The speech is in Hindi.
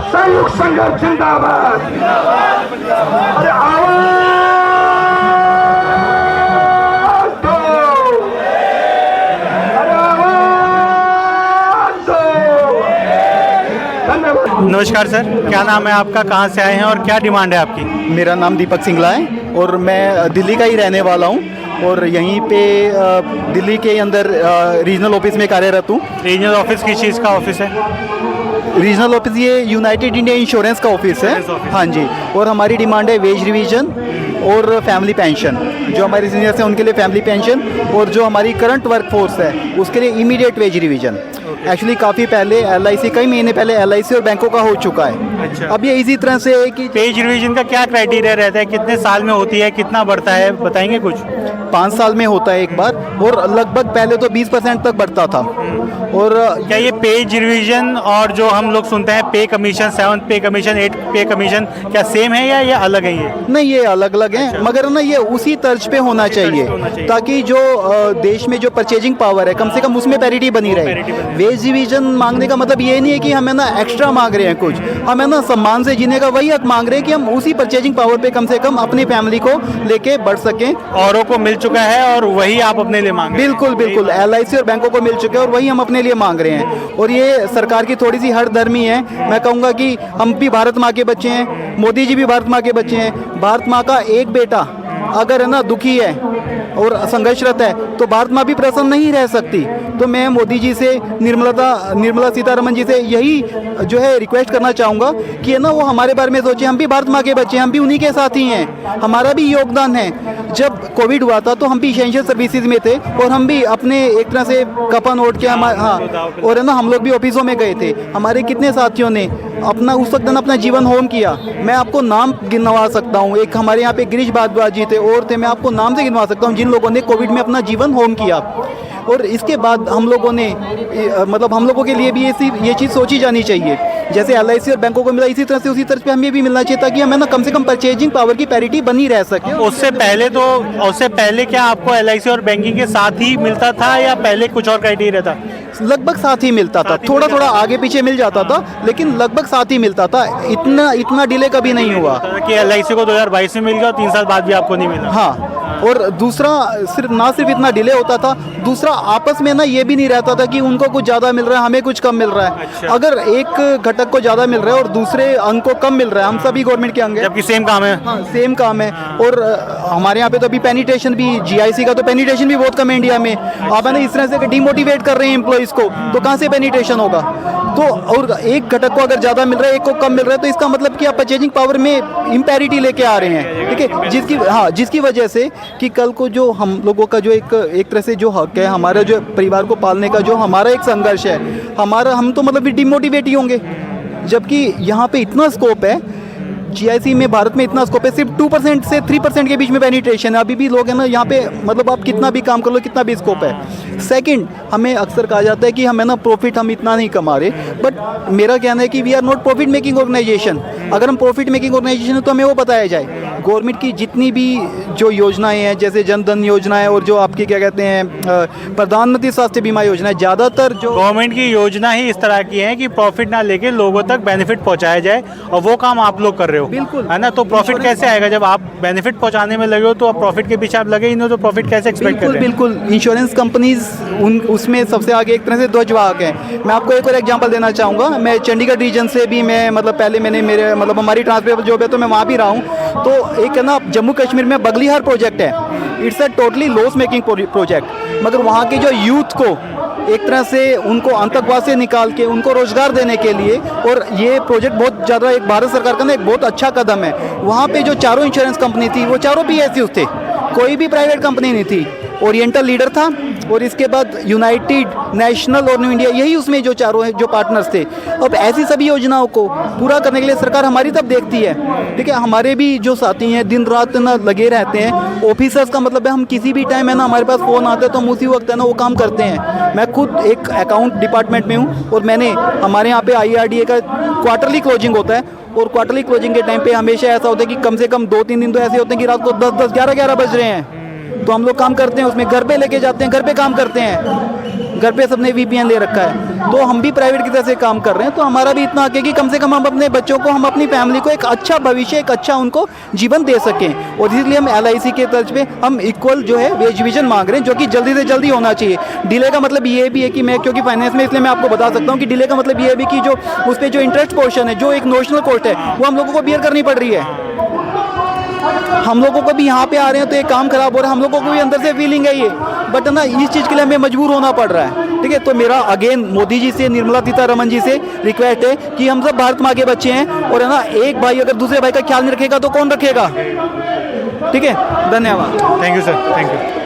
संयुक्त संघर्ष जिंदाबाद। अरे आवाज दो, अरे आवाज दो। धन्यवाद। नमस्कार सर, क्या नाम है आपका, कहाँ से आए हैं और क्या डिमांड है आपकी? मेरा नाम दीपक सिंगला है और मैं दिल्ली का ही रहने वाला हूँ और यहीं पे दिल्ली के अंदर रीजनल ऑफिस में कार्यरत हूँ। रीजनल ऑफिस किस चीज़ का ऑफिस है? रीजनल ऑफिस ये यूनाइटेड इंडिया इंश्योरेंस का ऑफिस है। हाँ जी, और हमारी डिमांड है वेज रिवीजन और फैमिली पेंशन। जो हमारे सीनियर्स हैं उनके लिए फैमिली पेंशन और जो हमारी करंट वर्कफोर्स है उसके लिए इमीडिएट वेज रिवीजन। एक्चुअली काफ़ी पहले LIC, कई महीने पहले LIC और बैंकों का हो चुका है। अच्छा। अब ये इसी तरह से है कि वेज रिवीजन का क्या क्राइटेरिया रहता है, कितने साल में होती है, कितना बढ़ता है, बताएंगे कुछ? 5 साल में होता है एक बार और लगभग पहले तो 20% तक बढ़ता था। और क्या ये पेज रिवीजन और जो हम लोग सुनते हैं पे कमीशन, 7th पे कमीशन, 8th पे कमीशन, क्या सेम है या ये अलग है? ये नहीं, ये अलग अलग हैं। मगर ना ये उसी तर्ज पे होना चाहिए ताकि जो देश में जो परचेजिंग पावर है कम से कम उसमें पैरिटी बनी रहे। वेज डिवीजन मांगने का मतलब ये नहीं है कि हमें ना एक्स्ट्रा मांग रहे हैं कुछ, हमें ना सम्मान से जीने का वही हक मांग रहे हैं कि हम उसी परचेजिंग पावर पे कम से कम अपनी फैमिली को लेके बढ़ सकें। औरों को मिल चुका है और वही आप अपने लिए मांग रहे हैं? बिल्कुल बिल्कुल, LIC और बैंकों को मिल चुके हैं और वही हम अपने लिए मांग रहे हैं। और ये सरकार की थोड़ी सी हठधर्मी है। मैं कहूँगा कि हम भी भारत माँ के बच्चे हैं, मोदी जी भी भारत माँ के बच्चे हैं। भारत माँ का एक बेटा अगर है ना दुखी है और संघर्षरत है तो भारत माँ भी प्रसन्न नहीं रह सकती। तो मैं मोदी जी से, निर्मला सीतारमन जी से यही जो है रिक्वेस्ट करना चाहूँगा कि है ना वो हमारे बारे में सोचें। हम भी भारत माँ के बच्चे हैं, हम भी उन्हीं के साथ ही हैं, हमारा भी योगदान है। जब कोविड हुआ था तो हम भी एसेंशियल सर्विसेज में थे और हम भी अपने एक तरह से कफन ओढ़ के हाँ, और है ना हम लोग भी ऑफिसों में गए थे। हमारे कितने साथियों ने अपना उस वक्त अपना जीवन होम किया। मैं आपको नाम गिनवा सकता हूँ। एक हमारे यहाँ पे गिरीश भारद्वाज जी थे और थे, मैं आपको नाम से गिनवा सकता हूँ जिन लोगों ने कोविड में अपना जीवन होम किया। और इसके बाद हम लोगों ने मतलब हम लोगों के लिए भी ये चीज़ सोची जानी चाहिए। जैसे LIC और बैंकों को मिला इसी तरह से उसी तरह पे हमें भी मिलना चाहिए ताकि हमें ना कम से कम परचेजिंग पावर की पैरिटी बनी रह सके। उससे पहले क्या आपको LIC और बैंकिंग के साथ ही मिलता था या पहले कुछ और क्राइटेरिया था? लगभग साथ ही मिलता था, थोड़ा थोड़ा आगे पीछे मिल जाता था लेकिन लगभग साथ ही मिलता था। इतना डिले कभी नहीं हुआ कि LIC को 2022 में मिल गया और 3 साल बाद भी आपको नहीं मिला। हाँ, और दूसरा सिर्फ इतना डिले होता था, दूसरा आपस में ना ये भी नहीं रहता था कि उनको कुछ ज़्यादा मिल रहा है हमें कुछ कम मिल रहा है। अच्छा। अगर एक घटक को ज़्यादा मिल रहा है और दूसरे अंग को कम मिल रहा है, हम सभी गवर्नमेंट के अंग हैं, जबकि सेम काम है। हाँ, सेम काम है। और हमारे यहाँ पे तो अभी पेनिटेशन भी, GIC का तो पेनिटेशन भी बहुत कम है इंडिया में। आप है ना इस तरह से डिमोटिवेट कर रहे हैं एम्प्लॉइज़ को, तो कहाँ से पेनिटेशन होगा? तो और एक घटक को अगर ज़्यादा मिल रहा है, एक को कम मिल रहा है, तो इसका मतलब कि आप परचेजिंग पावर में इम्पैरिटी लेके आ रहे हैं। ठीक है, जिसकी वजह से कि कल को जो हम लोगों का जो एक तरह से जो हक है, हमारा जो परिवार को पालने का जो हमारा एक संघर्ष है, हम तो मतलब डिमोटिवेट ही होंगे। जबकि यहाँ पे इतना स्कोप है, GIC में भारत में इतना स्कोप है, सिर्फ 2% से 3% के बीच में पेनिट्रेशन है। अभी भी लोग हैं ना यहाँ पे, मतलब आप कितना भी काम कर लो, कितना भी स्कोप है। सेकंड, हमें अक्सर कहा जाता है कि हमें ना प्रॉफिट हम इतना नहीं कमा रहे, बट मेरा कहना है कि we are not profit making organisation. अगर हम प्रॉफिट मेकिंग ऑर्गेनाइजेशन है तो हमें वो बताया जाए। गवर्नमेंट की जितनी भी जो योजनाएं हैं, जैसे जन धन योजना है और जो आपकी क्या कहते हैं प्रधानमंत्री स्वास्थ्य बीमा योजना है, ज़्यादातर जो गवर्नमेंट की योजना ही इस तरह की है कि प्रॉफिट ना लेके लोगों तक बेनिफिट पहुंचाया जाए, और वो काम आप लोग कर रहे हो। बिल्कुल, है ना। तो प्रॉफिट कैसे आएगा जब आप बेनिफिट पहुंचाने में लगे हो? तो आप प्रॉफिट के पीछे आप लगे ही नहीं, तो प्रॉफिट कैसे एक्सपेक्ट कर रहे हैं? बिल्कुल, इंश्योरेंस कंपनीज उसमें सबसे आगे एक तरह से ध्वजवाहक हैं। मैं आपको एक और एग्जांपल देना चाहूँगा। मैं चंडीगढ़ रीजन से भी, मैं मतलब पहले मैंने मेरे मतलब हमारी ट्रांसफर जॉब है तो मैं वहाँ भी रहा हूँ। तो एक है ना जम्मू कश्मीर में बगलीहार प्रोजेक्ट है, it's a totally loss making project. मगर वहाँ के जो यूथ को एक तरह से उनको आतंकवाद से निकाल के उनको रोजगार देने के लिए, और ये प्रोजेक्ट बहुत ज़्यादा एक भारत सरकार का ना एक बहुत अच्छा कदम है। वहाँ पे जो चारों इंश्योरेंस कंपनी थी वो चारों PSUs थे, कोई भी प्राइवेट कंपनी नहीं थी। ओरिएंटल लीडर था और इसके बाद यूनाइटेड, नेशनल और न्यू इंडिया, यही उसमें जो चारों जो पार्टनर्स थे। अब ऐसी सभी योजनाओं को पूरा करने के लिए सरकार हमारी तब देखती है। ठीक है, हमारे भी जो साथी हैं दिन रात ना लगे रहते हैं। ऑफिसर्स का मतलब है हम किसी भी टाइम है ना हमारे पास फ़ोन आता है तो हम उसी वक्त है ना वो काम करते हैं। मैं खुद एक अकाउंट डिपार्टमेंट में हूँ और मैंने हमारे यहाँ पे IRDA का क्वार्टरली क्लोजिंग होता है, और क्वार्टरली क्लोजिंग के टाइम पे हमेशा ऐसा होता है कि कम से कम 2-3 दिन तो ऐसे होते हैं कि रात को 10-10, 11-11 बज रहे हैं। तो हम लोग काम करते हैं उसमें, घर पे लेके जाते हैं, घर पे काम करते हैं। घर पे सबने VPN ले रखा है, तो हम भी प्राइवेट की तरह से काम कर रहे हैं। तो हमारा भी इतना हक है कि कम से कम हम अपने बच्चों को, हम अपनी फैमिली को एक अच्छा भविष्य, एक अच्छा उनको जीवन दे सकें। और इसलिए हम LIC के तर्ज पे हम इक्वल जो है वेज डिवीजन मांग रहे हैं, जो कि जल्दी से जल्दी होना चाहिए। डिले का मतलब ये भी है कि मैं क्योंकि फाइनेंस में, इसलिए मैं आपको बता सकता हूँ कि डिले का मतलब ये भी कि जो उस पर जो इंटरेस्ट पोर्शन है, जो एक नोशनल कॉस्ट है, वो हम लोगों को बियर करनी पड़ रही है। हम लोगों को भी यहाँ पे आ रहे हैं तो ये काम खराब हो रहा है, हम लोगों को भी अंदर से फीलिंग है ये, बट ना इस चीज़ के लिए हमें मजबूर होना पड़ रहा है। ठीक है, तो मेरा अगेन मोदी जी से, निर्मला सीतारमण जी से रिक्वेस्ट है कि हम सब भारत माँ के बच्चे हैं, और है ना, एक भाई अगर दूसरे भाई का ख्याल नहीं रखेगा तो कौन रखेगा। ठीक है, धन्यवाद। Thank you sir, thank you.